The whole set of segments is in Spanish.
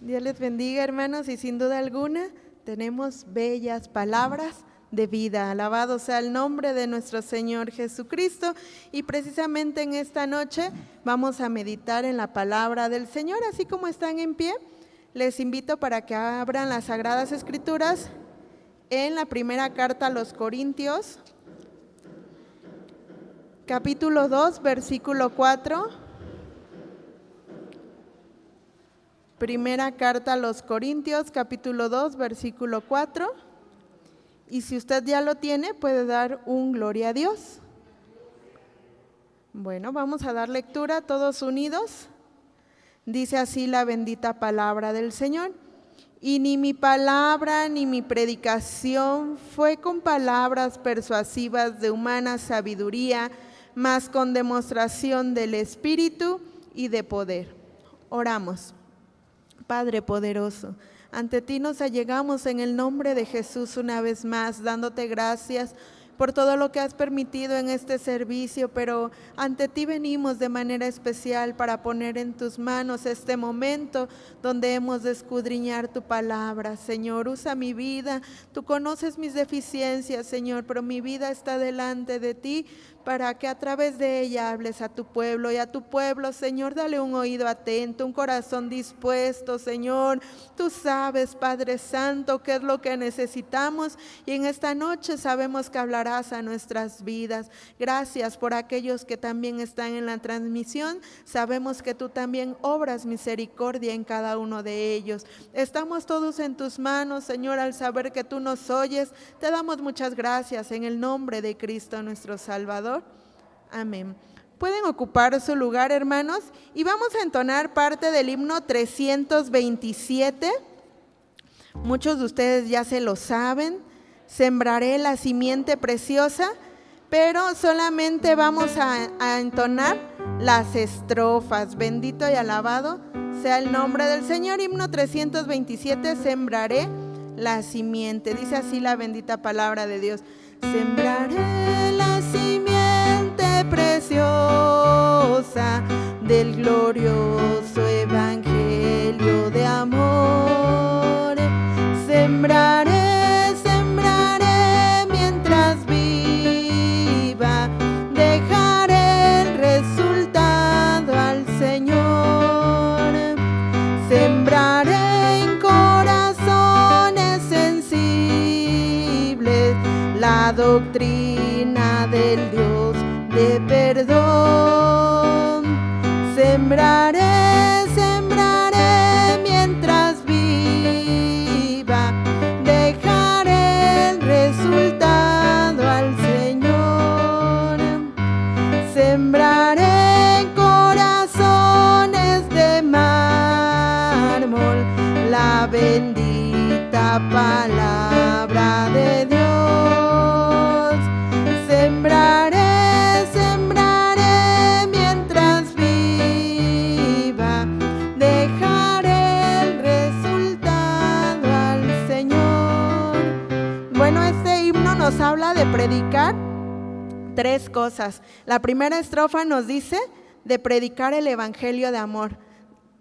Dios les bendiga, hermanos, y sin duda alguna tenemos bellas palabras de vida. Alabado sea el nombre de nuestro Señor Jesucristo. Y precisamente en esta noche vamos a meditar en la palabra del Señor. Así como están en pie, les invito para que abran las Sagradas Escrituras en la primera carta a los Corintios, capítulo 2, versículo 4. Primera carta a los Corintios, capítulo 2, versículo 4. Y si usted ya lo tiene, puede dar un gloria a Dios. Bueno, vamos a dar lectura todos unidos. Dice así la bendita palabra del Señor. Y ni mi palabra ni mi predicación fue con palabras persuasivas de humana sabiduría, mas con demostración del Espíritu y de poder. Oramos. Padre poderoso, ante ti nos allegamos en el nombre de Jesús una vez más, dándote gracias por todo lo que has permitido en este servicio, pero ante ti venimos de manera especial para poner en tus manos este momento donde hemos de escudriñar tu palabra. Señor, usa mi vida, tú conoces mis deficiencias, Señor, pero mi vida está delante de ti para que a través de ella hables a tu pueblo. Y a tu pueblo, Señor, dale un oído atento, un corazón dispuesto, Señor. Tú sabes, Padre Santo, qué es lo que necesitamos, y en esta noche sabemos que hablarás a nuestras vidas. Gracias por aquellos que también están en la transmisión. Sabemos que tú también obras misericordia en cada uno de ellos. Estamos todos en tus manos, Señor, al saber que tú nos oyes. Te damos muchas gracias en el nombre de Cristo nuestro Salvador. Amén. Pueden ocupar su lugar, hermanos, y vamos a entonar parte del himno 327. Muchos de ustedes ya se lo saben. Sembraré la simiente preciosa, pero solamente vamos a entonar las estrofas. Bendito y alabado sea el nombre del Señor. Himno 327, sembraré la simiente. Dice así la bendita palabra de Dios. Sembraré la simiente preciosa del glorioso evangelio de amor. Sembraré, sembraré mientras viva, dejaré el resultado al Señor. Sembraré en corazones sensibles la doctrina del Dios de perdón. Sembraré, sembraré mientras viva, dejaré el resultado al Señor. Sembraré en corazones de mármol la bendita palabra de Dios. Sembraré, sembraré mientras viva, dejaré el resultado al Señor. Bueno, este himno nos habla de predicar tres cosas. La primera estrofa nos dice de predicar el evangelio de amor.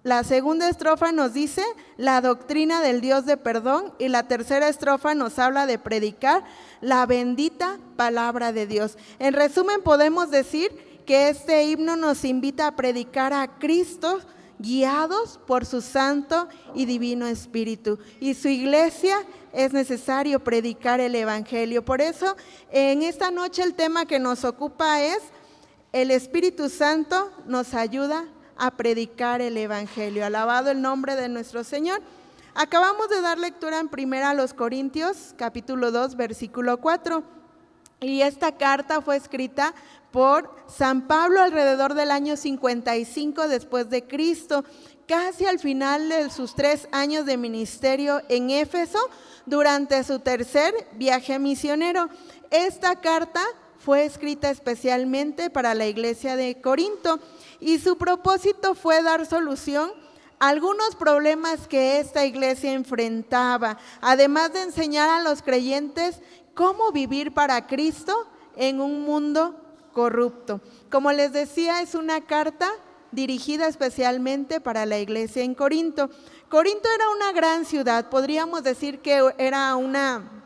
La segunda estrofa nos dice la doctrina del Dios de perdón, y la tercera estrofa nos habla de predicar la bendita palabra de Dios. En resumen, podemos decir que este himno nos invita a predicar a Cristo guiados por su santo y divino Espíritu. Y su iglesia es necesario predicar el evangelio. Por eso, en esta noche el tema que nos ocupa es: el Espíritu Santo nos ayuda a predicar el evangelio. Alabado el nombre de nuestro Señor. Acabamos de dar lectura en primera a los Corintios, capítulo 2, versículo 4. Y esta carta fue escrita por San Pablo alrededor del año 55 después de Cristo, casi al final de sus 3 años de ministerio en Éfeso, durante su tercer viaje misionero. Esta carta fue escrita especialmente para la iglesia de Corinto, y su propósito fue dar solución a algunos problemas que esta iglesia enfrentaba, además de enseñar a los creyentes cómo vivir para Cristo en un mundo corrupto. Como les decía, es una carta dirigida especialmente para la iglesia en Corinto. Corinto era una gran ciudad, podríamos decir que era una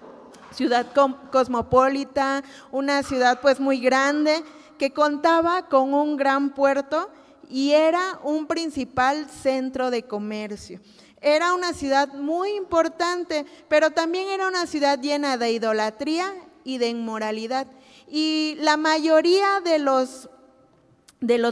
ciudad cosmopolita, una ciudad pues muy grande, que contaba con un gran puerto y era un principal centro de comercio. Era una ciudad muy importante, pero también era una ciudad llena de idolatría y de inmoralidad. Y la mayoría de los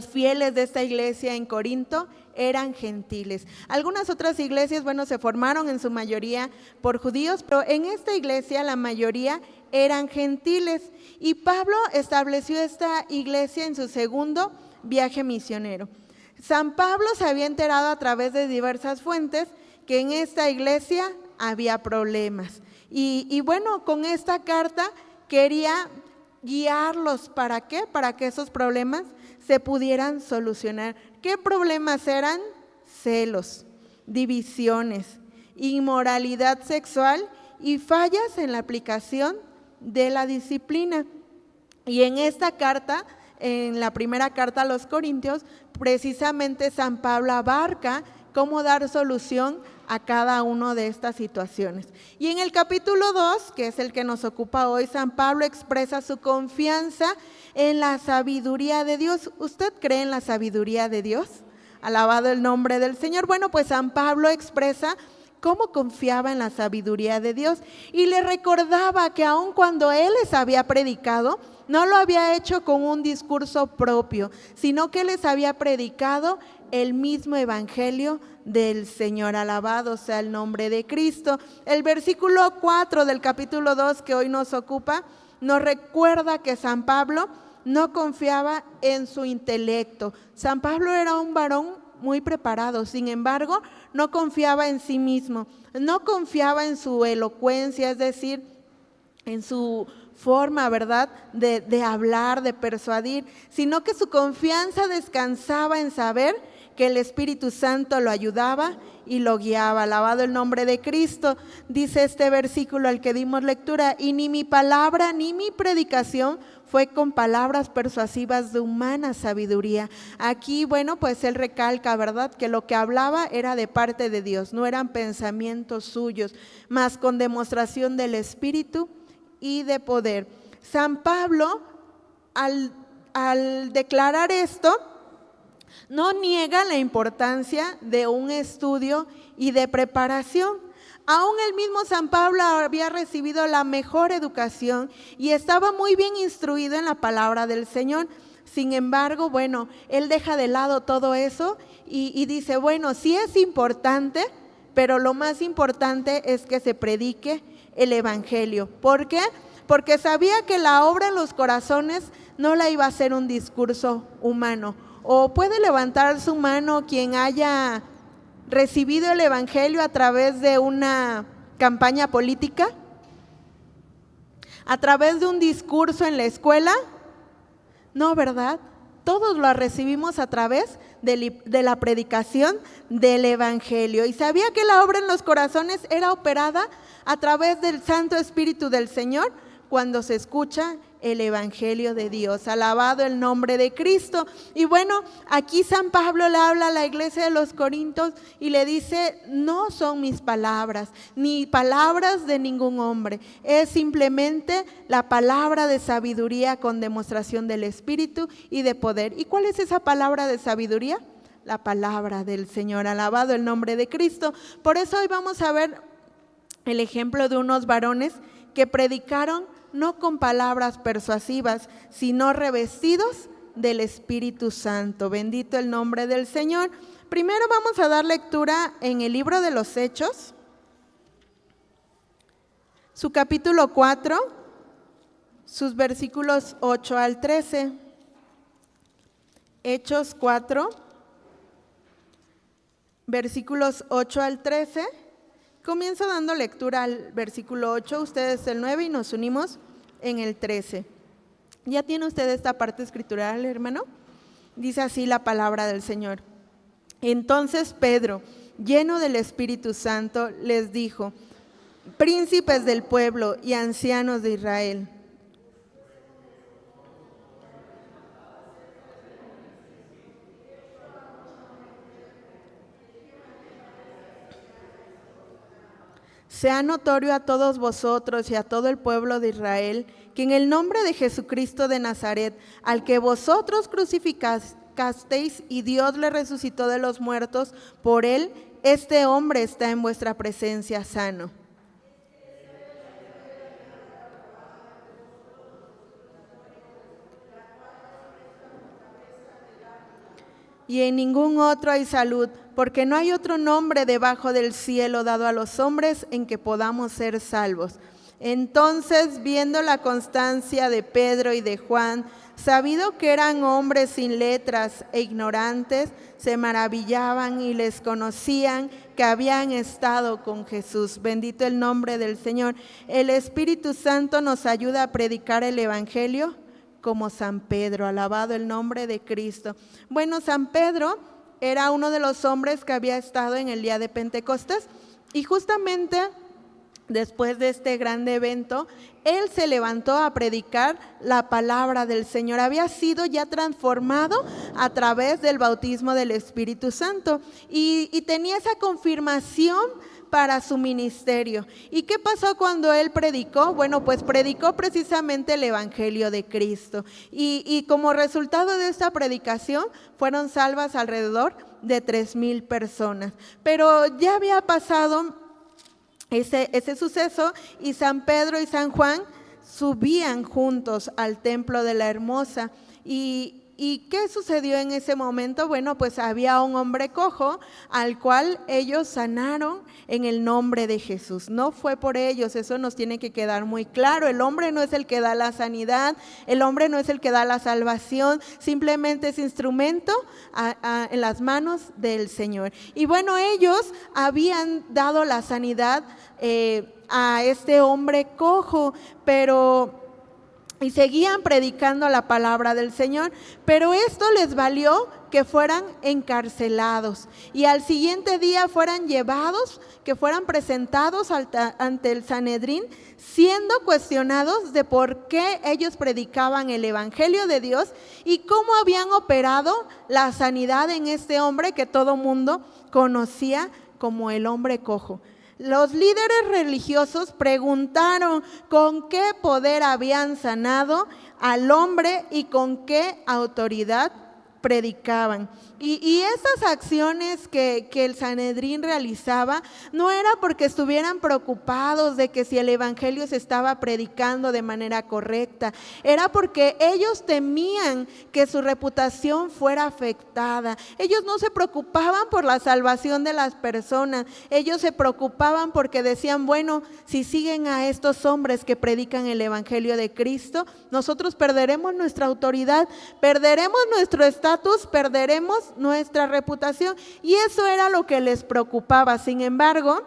fieles de esta iglesia en Corinto eran gentiles. Algunas otras iglesias, bueno, se formaron en su mayoría por judíos, pero en esta iglesia la mayoría eran gentiles. Y Pablo estableció esta iglesia en su segundo viaje misionero. San Pablo se había enterado a través de diversas fuentes que en esta iglesia había problemas. Y bueno, con esta carta quería guiarlos. ¿Para qué? Para que esos problemas se pudieran solucionar. ¿Qué problemas eran? Celos, divisiones, inmoralidad sexual y fallas en la aplicación de la disciplina. Y en esta carta, en la primera carta a los Corintios, precisamente San Pablo abarca cómo dar solución a cada una de estas situaciones. Y en el capítulo 2, que es el que nos ocupa hoy, San Pablo expresa su confianza en la sabiduría de Dios. ¿Usted cree en la sabiduría de Dios? Alabado el nombre del Señor. Bueno, pues San Pablo expresa cómo confiaba en la sabiduría de Dios y le recordaba que aun cuando él les había predicado, no lo había hecho con un discurso propio, sino que les había predicado el mismo evangelio del Señor. Alabado sea el nombre de Cristo. El versículo 4 del capítulo 2 que hoy nos ocupa nos recuerda que San Pablo no confiaba en su intelecto. San Pablo era un varón muy preparado, sin embargo, no confiaba en sí mismo, no confiaba en su elocuencia, es decir, en su forma, ¿verdad?, de hablar, de persuadir, sino que su confianza descansaba en saber que el Espíritu Santo lo ayudaba y lo guiaba. Alabado el nombre de Cristo. Dice este versículo al que dimos lectura: y ni mi palabra ni mi predicación fue con palabras persuasivas de humana sabiduría. Aquí, bueno, pues él recalca, ¿verdad?, que lo que hablaba era de parte de Dios, no eran pensamientos suyos, mas con demostración del Espíritu y de poder. San Pablo, al declarar esto, no niega la importancia de un estudio y de preparación. Aún el mismo San Pablo había recibido la mejor educación y estaba muy bien instruido en la palabra del Señor. Sin embargo, bueno, él deja de lado todo eso y dice, bueno, sí es importante, pero lo más importante es que se predique el evangelio. ¿Por qué? Porque sabía que la obra en los corazones no la iba a hacer un discurso humano. O puede levantar su mano quien haya recibido el evangelio a través de una campaña política, a través de un discurso en la escuela. No, ¿verdad? Todos lo recibimos a través de la predicación del evangelio. Y sabía que la obra en los corazones era operada a través del Santo Espíritu del Señor cuando se escucha el evangelio de Dios. Alabado el nombre de Cristo. Y bueno, aquí San Pablo le habla a la iglesia de los Corintios y le dice, no son mis palabras, ni palabras de ningún hombre, es simplemente la palabra de sabiduría con demostración del Espíritu y de poder. ¿Y cuál es esa palabra de sabiduría? La palabra del Señor. Alabado el nombre de Cristo. Por eso hoy vamos a ver el ejemplo de unos varones que predicaron no con palabras persuasivas, sino revestidos del Espíritu Santo. Bendito el nombre del Señor. Primero vamos a dar lectura en el libro de los Hechos, su capítulo 4, sus versículos 8 al 13. Hechos 4, versículos 8 al 13. Comienzo dando lectura al versículo 8, ustedes el 9 y nos unimos en el 13. ¿Ya tiene usted esta parte escritural, hermano? Dice así la palabra del Señor. Entonces Pedro, lleno del Espíritu Santo, les dijo, príncipes del pueblo y ancianos de Israel, sea notorio a todos vosotros y a todo el pueblo de Israel que en el nombre de Jesucristo de Nazaret, al que vosotros crucificasteis y Dios le resucitó de los muertos, por él este hombre está en vuestra presencia sano. Y en ningún otro hay salud, porque no hay otro nombre debajo del cielo dado a los hombres en que podamos ser salvos. Entonces, viendo la constancia de Pedro y de Juan, sabido que eran hombres sin letras e ignorantes, se maravillaban y les conocían que habían estado con Jesús. Bendito el nombre del Señor. El Espíritu Santo nos ayuda a predicar el Evangelio como San Pedro, alabado el nombre de Cristo. Bueno, San Pedro era uno de los hombres que había estado en el día de Pentecostés y justamente después de este grande evento, él se levantó a predicar la palabra del Señor. Había sido ya transformado a través del bautismo del Espíritu Santo y tenía esa confirmación para su ministerio. ¿Y qué pasó cuando él predicó? Bueno, pues predicó precisamente el Evangelio de Cristo. Y como resultado de esta predicación, fueron salvas alrededor de 3,000 personas. Pero ya había pasado ese suceso y San Pedro y San Juan subían juntos al templo de la Hermosa. ¿Y qué sucedió en ese momento? Bueno, pues había un hombre cojo al cual ellos sanaron en el nombre de Jesús. No fue por ellos, eso nos tiene que quedar muy claro. El hombre no es el que da la sanidad, el hombre no es el que da la salvación, simplemente es instrumento en las manos del Señor. Y bueno, ellos habían dado la sanidad a este hombre cojo, y seguían predicando la palabra del Señor, pero esto les valió que fueran encarcelados y al siguiente día fueran llevados, que fueran presentados ante el Sanedrín, siendo cuestionados de por qué ellos predicaban el Evangelio de Dios y cómo habían operado la sanidad en este hombre que todo mundo conocía como el hombre cojo. Los líderes religiosos preguntaron con qué poder habían sanado al hombre y con qué autoridad predicaban. Y esas acciones que el Sanedrín realizaba no era porque estuvieran preocupados de que si el Evangelio se estaba predicando de manera correcta, era porque ellos temían que su reputación fuera afectada. Ellos no se preocupaban por la salvación de las personas, ellos se preocupaban porque decían, bueno, si siguen a estos hombres que predican el Evangelio de Cristo, nosotros perderemos nuestra autoridad, perderemos nuestro estatus, perderemos nuestra reputación, y eso era lo que les preocupaba. Sin embargo,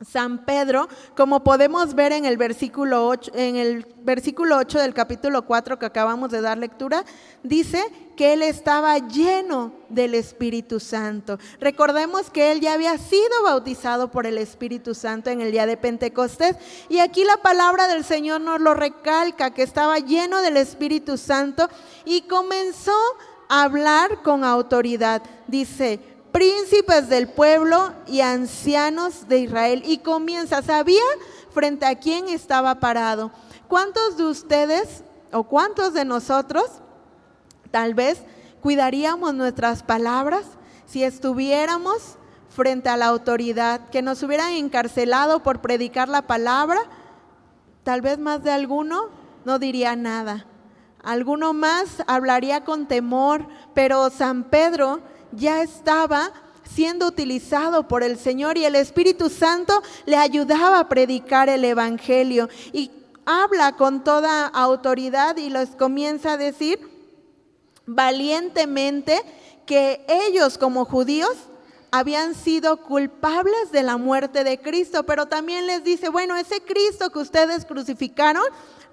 San Pedro, como podemos ver en el versículo 8, del capítulo 4 que acabamos de dar lectura, dice que él estaba lleno del Espíritu Santo. Recordemos que él ya había sido bautizado por el Espíritu Santo en el día de Pentecostés, y aquí la palabra del Señor nos lo recalca, que estaba lleno del Espíritu Santo y comenzó a hablar con autoridad. Dice, príncipes del pueblo y ancianos de Israel, y comienza, sabía frente a quién estaba parado. ¿Cuántos de ustedes o cuántos de nosotros tal vez cuidaríamos nuestras palabras si estuviéramos frente a la autoridad, que nos hubieran encarcelado por predicar la palabra? Tal vez más de alguno no diría nada, alguno más hablaría con temor, pero San Pedro ya estaba siendo utilizado por el Señor y el Espíritu Santo le ayudaba a predicar el Evangelio, y habla con toda autoridad y les comienza a decir valientemente que ellos como judíos habían sido culpables de la muerte de Cristo, pero también les dice, bueno, ese Cristo que ustedes crucificaron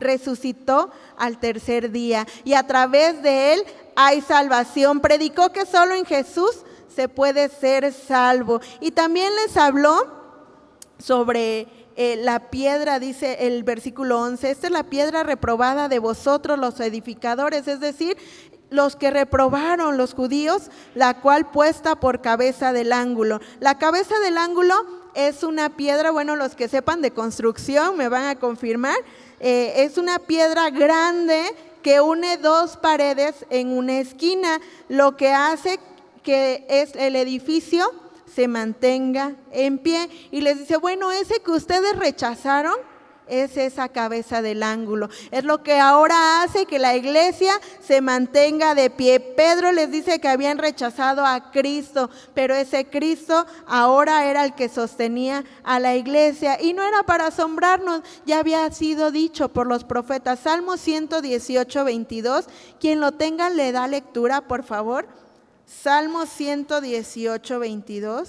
resucitó al tercer día y a través de él hay salvación. Predicó que solo en Jesús se puede ser salvo, y también les habló sobre la piedra, dice el versículo 11, esta es la piedra reprobada de vosotros los edificadores, es decir, los que reprobaron los judíos, la cual puesta por cabeza del ángulo. La cabeza del ángulo es una piedra, bueno, los que sepan de construcción me van a confirmar, es una piedra grande que une dos paredes en una esquina, lo que hace que el edificio se mantenga en pie. Y les dice, bueno, ese que ustedes rechazaron es esa cabeza del ángulo, es lo que ahora hace que la iglesia se mantenga de pie. Pedro les dice que habían rechazado a Cristo, pero ese Cristo ahora era el que sostenía a la iglesia, y no era para asombrarnos, ya había sido dicho por los profetas. Salmo 118, 22, quien lo tenga le da lectura, por favor. Salmo 118, 22.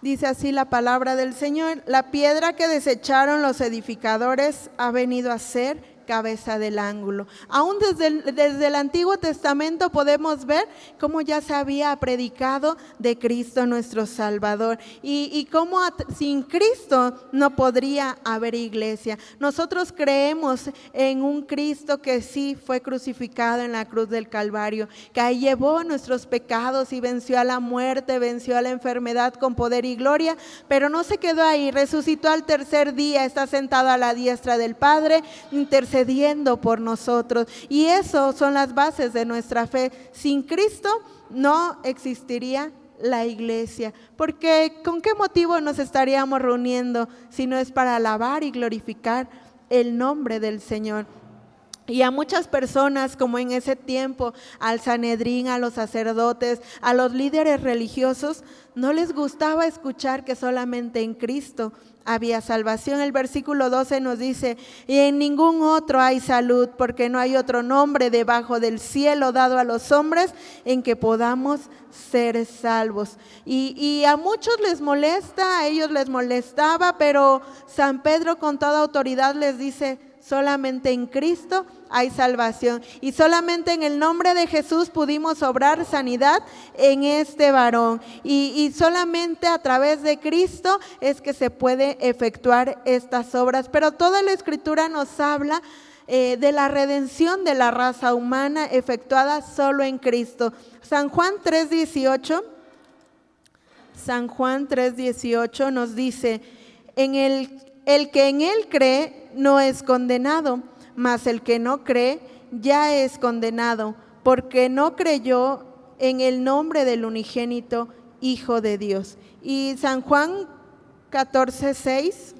Dice así la palabra del Señor: la piedra que desecharon los edificadores ha venido a ser cabeza del ángulo. Aún desde el Antiguo Testamento podemos ver cómo ya se había predicado de Cristo nuestro Salvador, y cómo sin Cristo no podría haber iglesia. Nosotros creemos en un Cristo que sí fue crucificado en la cruz del Calvario, que ahí llevó nuestros pecados y venció a la muerte, venció a la enfermedad con poder y gloria, pero no se quedó ahí, resucitó al tercer día, está sentado a la diestra del Padre, intercediendo por nosotros, y eso son las bases de nuestra fe. Sin Cristo no existiría la iglesia, porque ¿con qué motivo nos estaríamos reuniendo si no es para alabar y glorificar el nombre del Señor? Y a muchas personas, como en ese tiempo, al Sanedrín, a los sacerdotes, a los líderes religiosos, no les gustaba escuchar que solamente en Cristo había salvación. El versículo 12 nos dice: y en ningún otro hay salud, porque no hay otro nombre debajo del cielo dado a los hombres en que podamos ser salvos. Y a muchos les molesta, a ellos les molestaba, pero San Pedro con toda autoridad les dice: solamente en Cristo hay salvación, y solamente en el nombre de Jesús pudimos obrar sanidad en este varón, y solamente a través de Cristo es que se puede efectuar estas obras. Pero toda la Escritura nos habla de la redención de la raza humana efectuada solo en Cristo. San Juan 3:18 nos dice: el que en él cree no es condenado, mas el que no cree ya es condenado, porque no creyó en el nombre del unigénito Hijo de Dios. Y San Juan 14:6.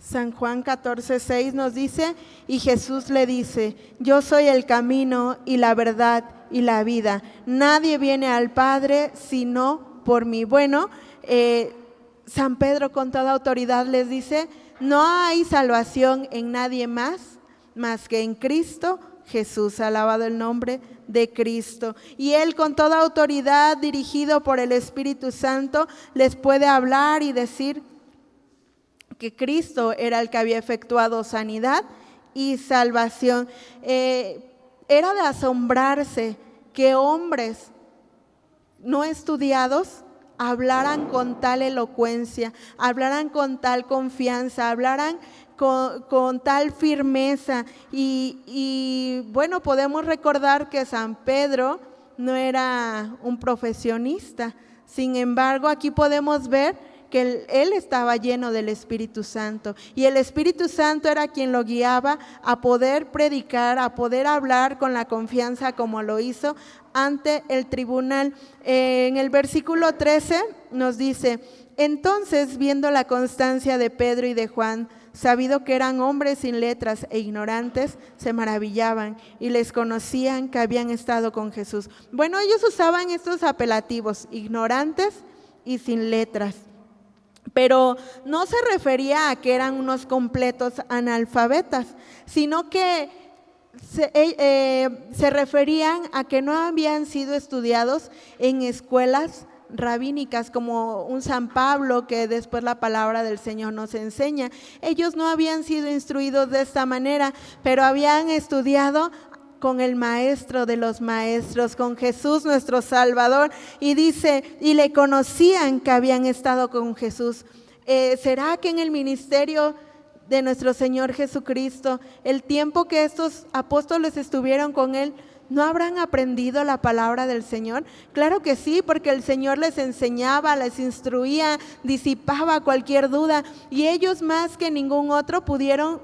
San Juan 14:6 nos dice: y Jesús le dice: yo soy el camino y la verdad y la vida. Nadie viene al Padre sino por mí. Bueno, San Pedro con toda autoridad les dice: no hay salvación en nadie más que en Cristo Jesús. Alabado el nombre de Cristo. Y Él con toda autoridad, dirigido por el Espíritu Santo, les puede hablar y decir que Cristo era el que había efectuado sanidad y salvación. Era de asombrarse que hombres no estudiados hablaran con tal elocuencia, hablaran con tal confianza, hablaran con tal firmeza. Y bueno, podemos recordar que San Pedro no era un profesionista. Sin embargo, aquí podemos ver que él estaba lleno del Espíritu Santo, y el Espíritu Santo era quien lo guiaba a poder predicar, a poder hablar con la confianza como lo hizo ante el tribunal. En el versículo 13 nos dice: entonces, viendo la constancia de Pedro y de Juan, sabido que eran hombres sin letras e ignorantes, se maravillaban y les conocían que habían estado con Jesús. Bueno, ellos usaban estos apelativos: ignorantes y sin letras. Pero no se refería a que eran unos completos analfabetas, sino que se referían a que no habían sido estudiados en escuelas rabínicas como un San Pablo, que después la palabra del Señor nos enseña. Ellos no habían sido instruidos de esta manera, pero habían estudiado con el maestro de los maestros, con Jesús nuestro Salvador. Y dice: y le conocían que habían estado con Jesús. ¿Será que en el ministerio de nuestro Señor Jesucristo, el tiempo que estos apóstoles estuvieron con Él, ¿no habrán aprendido la palabra del Señor? Claro que sí, porque el Señor les enseñaba, les instruía, disipaba cualquier duda, y ellos más que ningún otro pudieron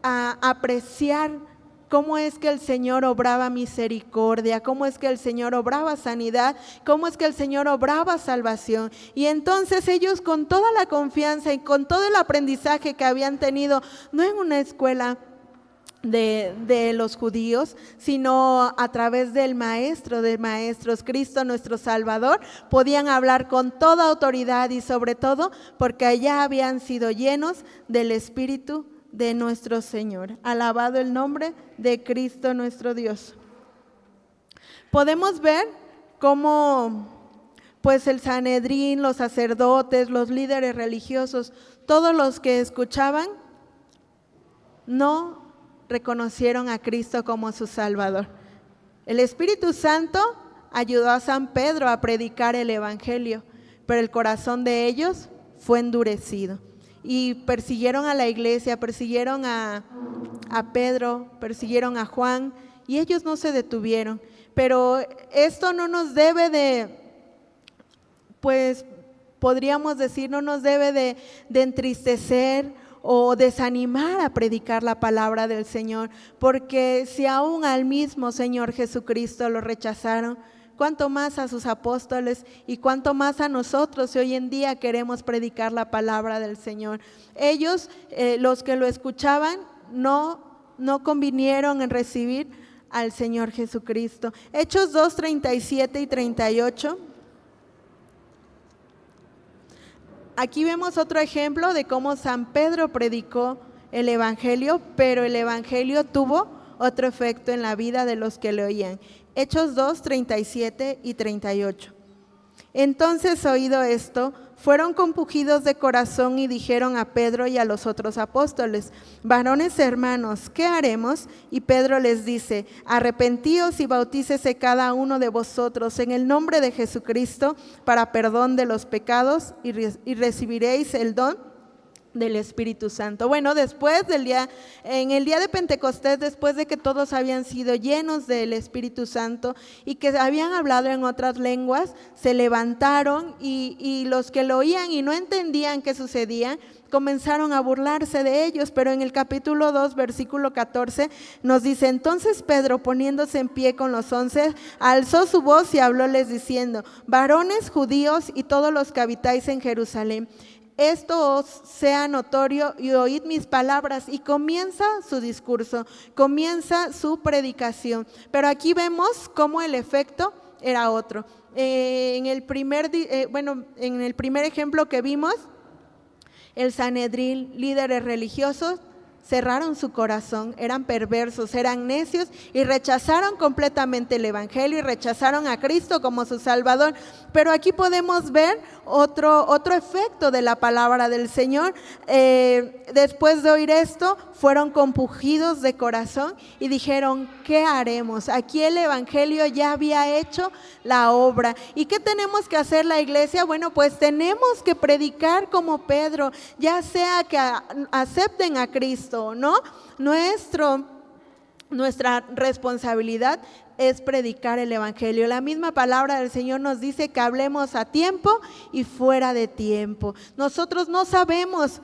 apreciar cómo es que el Señor obraba misericordia, cómo es que el Señor obraba sanidad, cómo es que el Señor obraba salvación. Y entonces ellos, con toda la confianza y con todo el aprendizaje que habían tenido, no en una escuela de los judíos, sino a través del Maestro de maestros, Cristo nuestro Salvador, podían hablar con toda autoridad, y sobre todo porque allá habían sido llenos del Espíritu de nuestro Señor. Alabado el nombre de Cristo nuestro Dios. Podemos ver cómo pues el Sanedrín, los sacerdotes, los líderes religiosos, todos los que escuchaban, no reconocieron a Cristo como su Salvador. El Espíritu Santo ayudó a San Pedro a predicar el Evangelio, pero el corazón de ellos fue endurecido. Y persiguieron a la iglesia, persiguieron a Pedro, persiguieron a Juan, y ellos no se detuvieron. Pero esto no nos debe de, pues podríamos decir, no nos debe de entristecer o desanimar a predicar la palabra del Señor, porque si aún al mismo Señor Jesucristo lo rechazaron, cuánto más a sus apóstoles y cuánto más a nosotros si hoy en día queremos predicar la palabra del Señor. Ellos, los que lo escuchaban, no convinieron en recibir al Señor Jesucristo. Hechos 2, 37 y 38. Aquí vemos otro ejemplo de cómo San Pedro predicó el Evangelio, pero el Evangelio tuvo otro efecto en la vida de los que le oían. Hechos 2, 37 y 38. Entonces, oído esto, fueron compungidos de corazón y dijeron a Pedro y a los otros apóstoles: varones hermanos, ¿qué haremos? Y Pedro les dice: arrepentíos y bautícese cada uno de vosotros en el nombre de Jesucristo para perdón de los pecados, y recibiréis el don del Espíritu Santo. Bueno, en el día de Pentecostés, después de que todos habían sido llenos del Espíritu Santo y que habían hablado en otras lenguas, se levantaron y los que lo oían y no entendían qué sucedía, comenzaron a burlarse de ellos. Pero en el capítulo 2, versículo 14, nos dice: entonces Pedro, poniéndose en pie con los 11, alzó su voz y hablóles diciendo: varones judíos y todos los que habitáis en Jerusalén, esto os sea notorio y oíd mis palabras. Y comienza su discurso, comienza su predicación. Pero aquí vemos cómo el efecto era otro. En el primer ejemplo que vimos, el Sanedrín, líderes religiosos, cerraron su corazón, eran perversos, eran necios y rechazaron completamente el Evangelio y rechazaron a Cristo como su Salvador. Pero aquí podemos ver otro efecto de la palabra del Señor. Después de oír esto, fueron compungidos de corazón y dijeron: ¿qué haremos? Aquí el Evangelio ya había hecho la obra. ¿Y qué tenemos que hacer la iglesia? Bueno, pues tenemos que predicar como Pedro, ya sea que acepten a Cristo o no. Nuestra responsabilidad es predicar el Evangelio. La misma palabra del Señor nos dice que hablemos a tiempo y fuera de tiempo. Nosotros no sabemos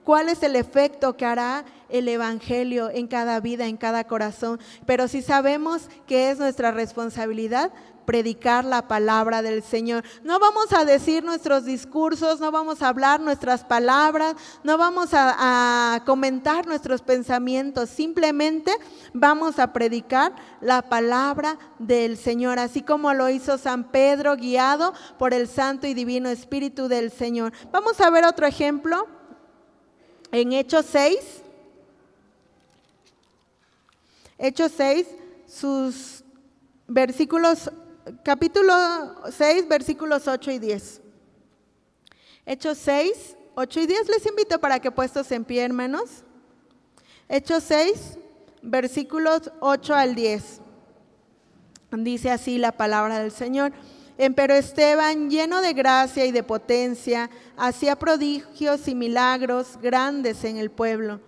cuál es el efecto que hará el Evangelio en cada vida, en cada corazón, pero sí sabemos que es nuestra responsabilidad predicar la palabra del Señor. No vamos a decir nuestros discursos, no vamos a hablar nuestras palabras, no vamos a comentar nuestros pensamientos, simplemente vamos a predicar la palabra del Señor, así como lo hizo San Pedro, guiado por el Santo y Divino Espíritu del Señor. Vamos a ver otro ejemplo en Hechos 6. Hechos 6, sus versículos, capítulo 6, versículos 8 y 10. Hechos 6, 8 y 10, les invito para que puestos en pie, hermanos. Hechos 6, versículos 8 al 10. Dice así la palabra del Señor: Empero Esteban, lleno de gracia y de potencia, hacía prodigios y milagros grandes en el pueblo.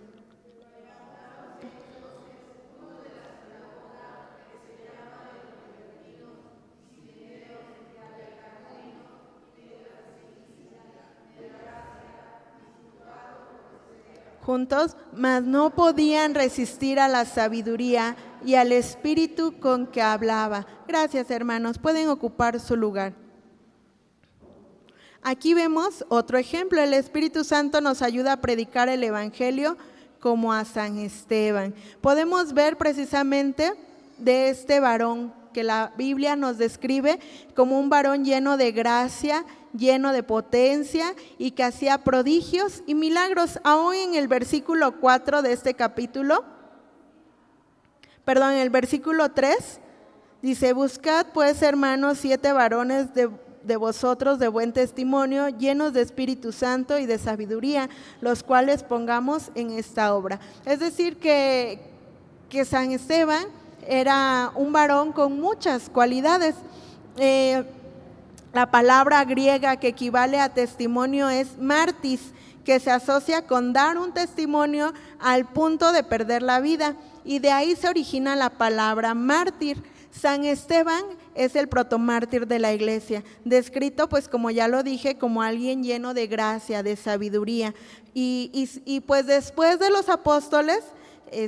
Juntos, mas no podían resistir a la sabiduría y al espíritu con que hablaba. Gracias, hermanos. Pueden ocupar su lugar. Aquí vemos otro ejemplo. El Espíritu Santo nos ayuda a predicar el Evangelio como a San Esteban. Podemos ver precisamente de este varón que la Biblia nos describe como un varón lleno de gracia, lleno de potencia y que hacía prodigios y milagros. Aún en el versículo 4 de este capítulo, en el versículo 3, dice: buscad pues, hermanos, 7 varones de vosotros de buen testimonio, llenos de Espíritu Santo y de sabiduría, los cuales pongamos en esta obra. Es decir, que San Esteban era un varón con muchas cualidades. La palabra griega que equivale a testimonio es martis, que se asocia con dar un testimonio al punto de perder la vida, y de ahí se origina la palabra mártir. San Esteban es el protomártir de la iglesia, descrito, pues como ya lo dije, como alguien lleno de gracia, de sabiduría, y pues después de los apóstoles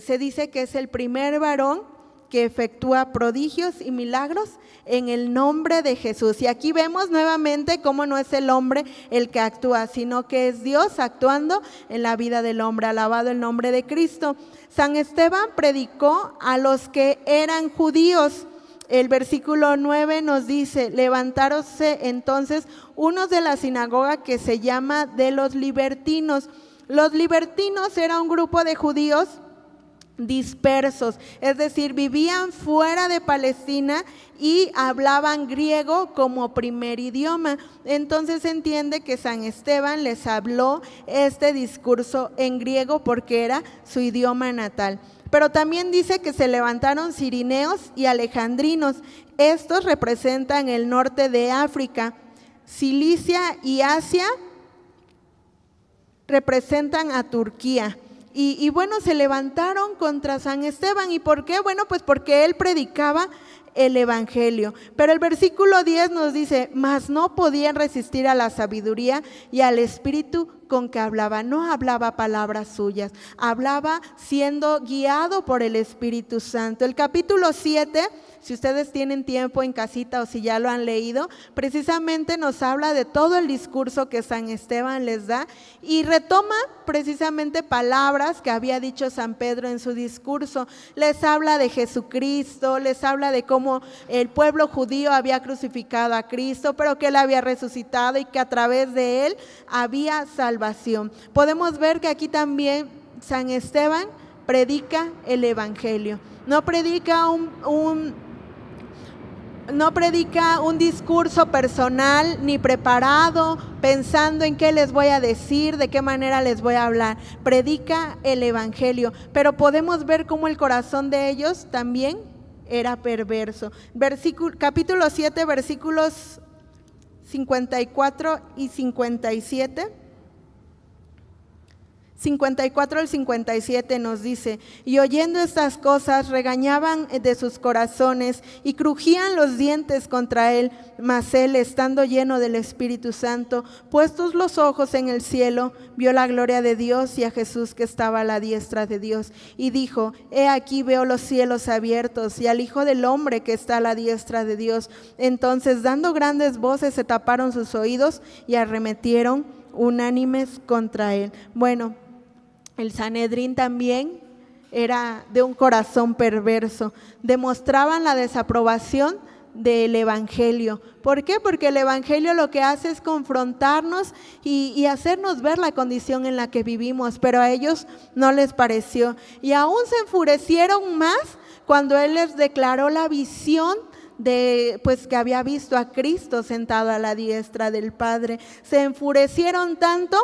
se dice que es el primer varón que efectúa prodigios y milagros en el nombre de Jesús. Y aquí vemos nuevamente cómo no es el hombre el que actúa, sino que es Dios actuando en la vida del hombre. Alabado el nombre de Cristo. San Esteban predicó a los que eran judíos. El versículo 9 nos dice: levantáronse entonces unos de la sinagoga que se llama de los libertinos. Los libertinos era un grupo de judíos dispersos, es decir, vivían fuera de Palestina y hablaban griego como primer idioma. Entonces se entiende que San Esteban les habló este discurso en griego porque era su idioma natal. Pero también dice que se levantaron cirineos y alejandrinos. Estos representan el norte de África. Cilicia y Asia representan a Turquía. Y bueno, se levantaron contra San Esteban. ¿Y por qué? Bueno, pues porque él predicaba el Evangelio. Pero el versículo 10 nos dice: mas no podían resistir a la sabiduría y al espíritu con que hablaba. No hablaba palabras suyas, hablaba siendo guiado por el Espíritu Santo. El capítulo 7, si ustedes tienen tiempo en casita o si ya lo han leído, precisamente nos habla de todo el discurso que San Esteban les da y retoma precisamente palabras que había dicho San Pedro en su discurso. Les habla de Jesucristo, les habla de cómo el pueblo judío había crucificado a Cristo, pero que él había resucitado y que a través de él había salvación. Podemos ver que aquí también San Esteban predica el Evangelio. No predica un discurso personal ni preparado, pensando en qué les voy a decir, de qué manera les voy a hablar. Predica el Evangelio, pero podemos ver cómo el corazón de ellos también era perverso. Capítulo 7, versículos 54 y 57. 54 al 57 nos dice: y oyendo estas cosas regañaban de sus corazones y crujían los dientes contra él. Mas él, estando lleno del Espíritu Santo, puestos los ojos en el cielo, vio la gloria de Dios y a Jesús que estaba a la diestra de Dios, y dijo: he aquí veo los cielos abiertos y al Hijo del Hombre que está a la diestra de Dios. Entonces, dando grandes voces, se taparon sus oídos y arremetieron unánimes contra él. Bueno, el Sanedrín también era de un corazón perverso. Demostraban la desaprobación del Evangelio. ¿Por qué? Porque el Evangelio lo que hace es confrontarnos y hacernos ver la condición en la que vivimos, pero a ellos no les pareció. Y aún se enfurecieron más cuando él les declaró la visión pues que había visto a Cristo sentado a la diestra del Padre. Se enfurecieron tanto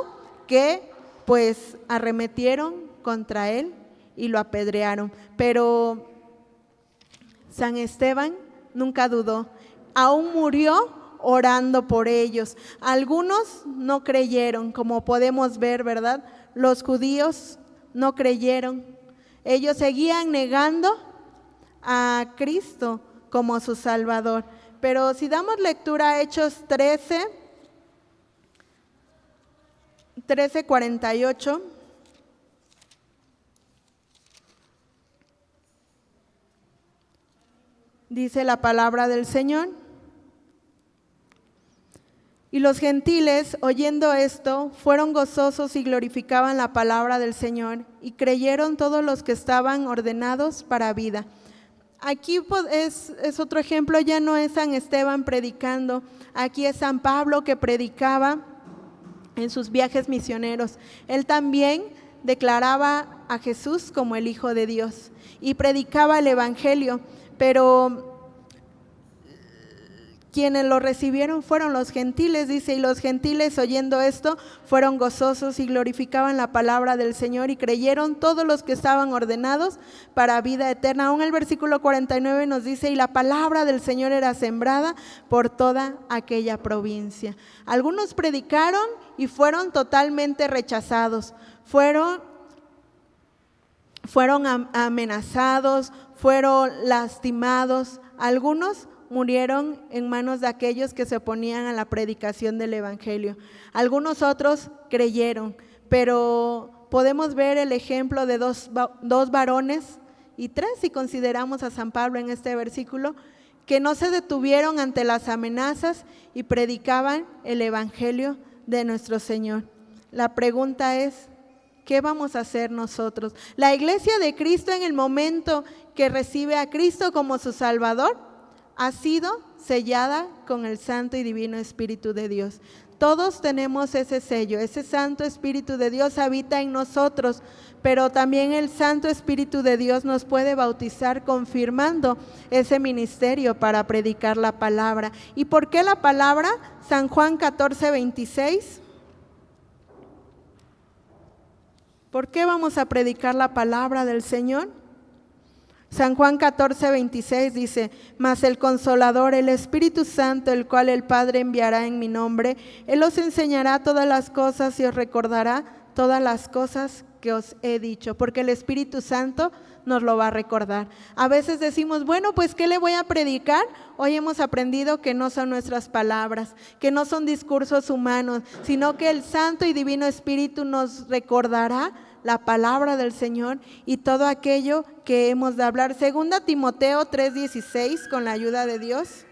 que pues arremetieron contra él y lo apedrearon. Pero San Esteban nunca dudó, aún murió orando por ellos. Algunos no creyeron, como podemos ver, ¿verdad? Los judíos no creyeron. Ellos seguían negando a Cristo como su Salvador. Pero si damos lectura a Hechos 13:48, dice la palabra del Señor: y los gentiles, oyendo esto, fueron gozosos y glorificaban la palabra del Señor, y creyeron todos los que estaban ordenados para vida. Aquí es otro ejemplo, ya no es San Esteban predicando, aquí es San Pablo que predicaba en sus viajes misioneros. Él también declaraba a Jesús como el Hijo de Dios y predicaba el Evangelio, pero quienes lo recibieron fueron los gentiles, dice, y los gentiles oyendo esto fueron gozosos y glorificaban la palabra del Señor, y creyeron todos los que estaban ordenados para vida eterna. Aún el versículo 49 nos dice: y la palabra del Señor era sembrada por toda aquella provincia. Algunos predicaron y fueron totalmente rechazados, fueron amenazados, fueron lastimados. Algunos murieron en manos de aquellos que se oponían a la predicación del Evangelio. Algunos otros creyeron, pero podemos ver el ejemplo de dos varones, y tres si consideramos a San Pablo en este versículo, que no se detuvieron ante las amenazas y predicaban el Evangelio de nuestro Señor. La pregunta es: ¿qué vamos a hacer nosotros? La iglesia de Cristo, en el momento que recibe a Cristo como su Salvador, ha sido sellada con el Santo y Divino Espíritu de Dios. Todos tenemos ese sello, ese Santo Espíritu de Dios habita en nosotros, pero también el Santo Espíritu de Dios nos puede bautizar confirmando ese ministerio para predicar la palabra. ¿Y por qué la palabra? San Juan 14:26. ¿Por qué vamos a predicar la palabra del Señor? San Juan 14:26 dice: mas el Consolador, el Espíritu Santo, el cual el Padre enviará en mi nombre, Él os enseñará todas las cosas y os recordará todas las cosas que os he dicho, porque el Espíritu Santo nos lo va a recordar. A veces decimos: bueno, pues ¿qué le voy a predicar? Hoy hemos aprendido que no son nuestras palabras, que no son discursos humanos, sino que el Santo y Divino Espíritu nos recordará la palabra del Señor y todo aquello que hemos de hablar. Segunda Timoteo 3:16, con la ayuda de Dios.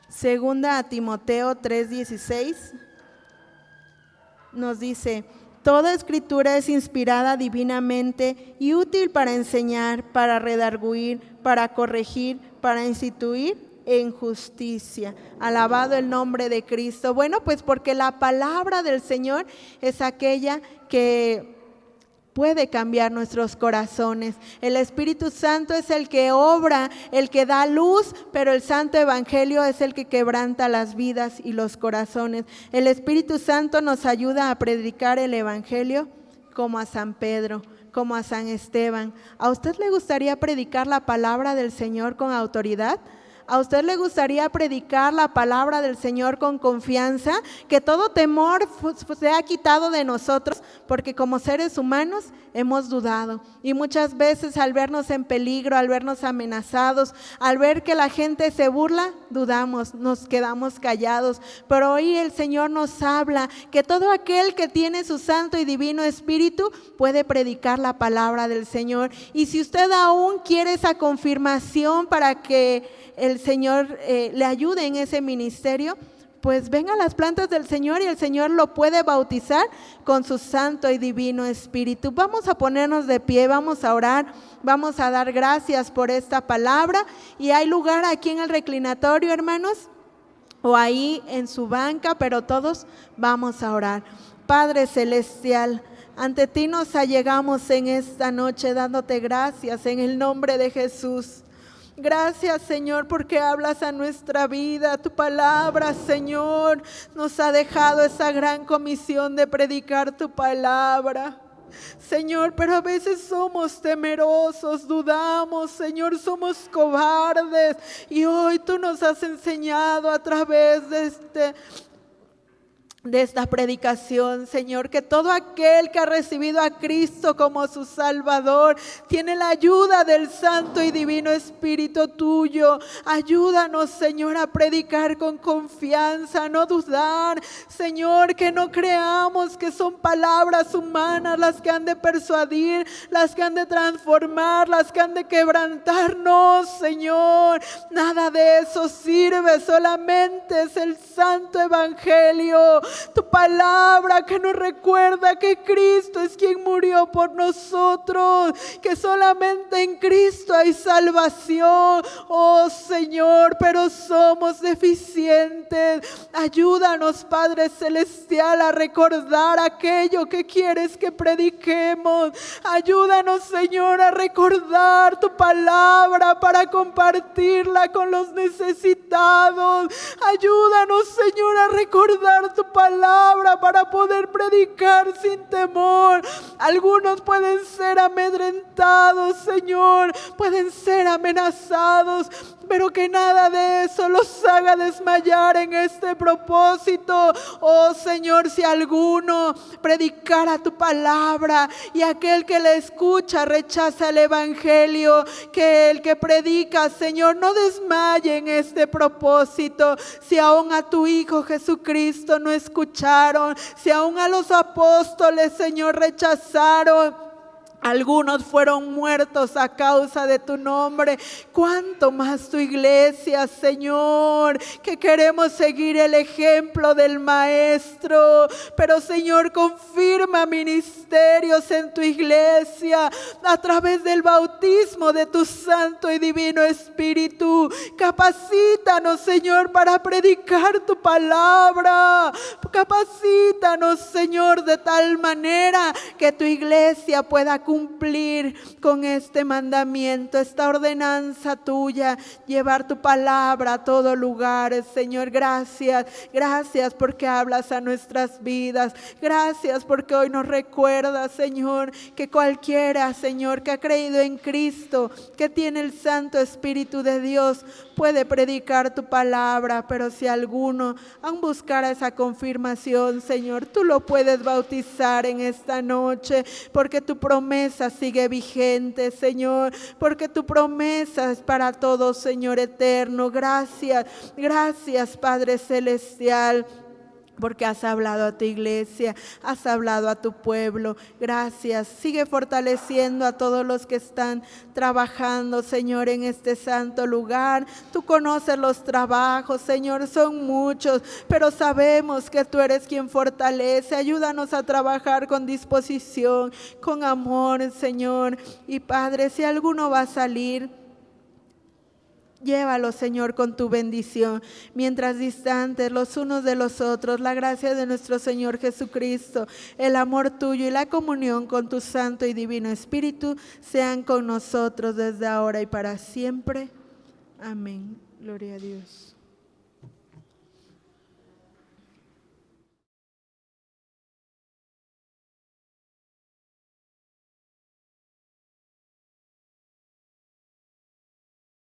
Segunda Timoteo 3:16 nos dice: toda escritura es inspirada divinamente y útil para enseñar, para redarguir, para corregir, para instituir en justicia. Alabado el nombre de Cristo. Bueno, pues porque la palabra del Señor es aquella que puede cambiar nuestros corazones. El Espíritu Santo es el que obra, el que da luz, pero el Santo Evangelio es el que quebranta las vidas y los corazones. El Espíritu Santo nos ayuda a predicar el Evangelio como a San Pedro, como a San Esteban. ¿A usted le gustaría predicar la palabra del Señor con autoridad? ¿A usted le gustaría predicar la palabra del Señor con confianza? Que todo temor sea quitado de nosotros, porque como seres humanos hemos dudado. Y muchas veces al vernos en peligro, al vernos amenazados, al ver que la gente se burla, dudamos, nos quedamos callados. Pero hoy el Señor nos habla que todo aquel que tiene su Santo y Divino Espíritu puede predicar la palabra del Señor. Y si usted aún quiere esa confirmación para que el Señor le ayude en ese ministerio, pues venga a las plantas del Señor y el Señor lo puede bautizar con su Santo y Divino Espíritu. Vamos a ponernos de pie, vamos a orar, vamos a dar gracias por esta palabra. Y hay lugar aquí en el reclinatorio, hermanos, o ahí en su banca, pero todos vamos a orar. Padre Celestial, ante ti nos allegamos en esta noche dándote gracias en el nombre de Jesús. Gracias, Señor, porque hablas a nuestra vida. Tu palabra, Señor, nos ha dejado esa gran comisión de predicar tu palabra. Señor, pero a veces somos temerosos, dudamos, Señor, somos cobardes. Y hoy tú nos has enseñado a través de esta predicación, Señor, que todo aquel que ha recibido a Cristo como su Salvador tiene la ayuda del Santo y Divino Espíritu tuyo. Ayúdanos, Señor, a predicar con confianza, a no dudar, Señor, que no creamos que son palabras humanas las que han de persuadir, las que han de transformar, las que han de quebrantarnos, Señor. Nada de eso sirve, solamente es el Santo Evangelio, tu palabra que nos recuerda que Cristo es quien murió por nosotros, que solamente en Cristo hay salvación. Oh Señor, pero somos deficientes. Ayúdanos, Padre Celestial, a recordar aquello que quieres que prediquemos. Ayúdanos, Señor, a recordar tu palabra para compartirla con los necesitados. Ayúdanos, Señor, a recordar tu palabra para poder predicar sin temor. Algunos pueden ser amedrentados, Señor, pueden ser amenazados, pero que nada de eso los haga desmayar en este propósito. Oh Señor, si alguno predicara tu palabra y aquel que le escucha rechaza el Evangelio, que el que predica, Señor, no desmaye en este propósito. Si aún a tu Hijo Jesucristo no escucharon, si aún a los apóstoles, Señor, rechazaron, algunos fueron muertos a causa de tu nombre, cuánto más tu iglesia, Señor, que queremos seguir el ejemplo del Maestro. Pero, Señor, confirma ministerios en tu iglesia a través del bautismo de tu Santo y Divino Espíritu. Capacítanos, Señor, para predicar tu palabra. Capacítanos, Señor, de tal manera que tu iglesia pueda cumplir con este mandamiento, esta ordenanza tuya, llevar tu palabra a todo lugar. Señor, gracias porque hablas a nuestras vidas. Gracias porque hoy nos recuerdas, Señor, que cualquiera, Señor, que ha creído en Cristo, que tiene el Santo Espíritu de Dios, puede predicar tu palabra. Pero si alguno aún buscara esa confirmación, Señor, tú lo puedes bautizar en esta noche, porque tu promesa sigue vigente, Señor, porque tu promesa es para todos, Señor eterno. Gracias, Padre Celestial, porque has hablado a tu iglesia, has hablado a tu pueblo. Gracias. Sigue fortaleciendo a todos los que están trabajando, Señor, en este santo lugar. Tú conoces los trabajos, Señor, son muchos, pero sabemos que tú eres quien fortalece. Ayúdanos a trabajar con disposición, con amor, Señor. Y Padre, si alguno va a salir, llévalo, Señor, con tu bendición. Mientras distantes los unos de los otros, la gracia de nuestro Señor Jesucristo, el amor tuyo y la comunión con tu Santo y Divino Espíritu sean con nosotros desde ahora y para siempre. Amén. Gloria a Dios.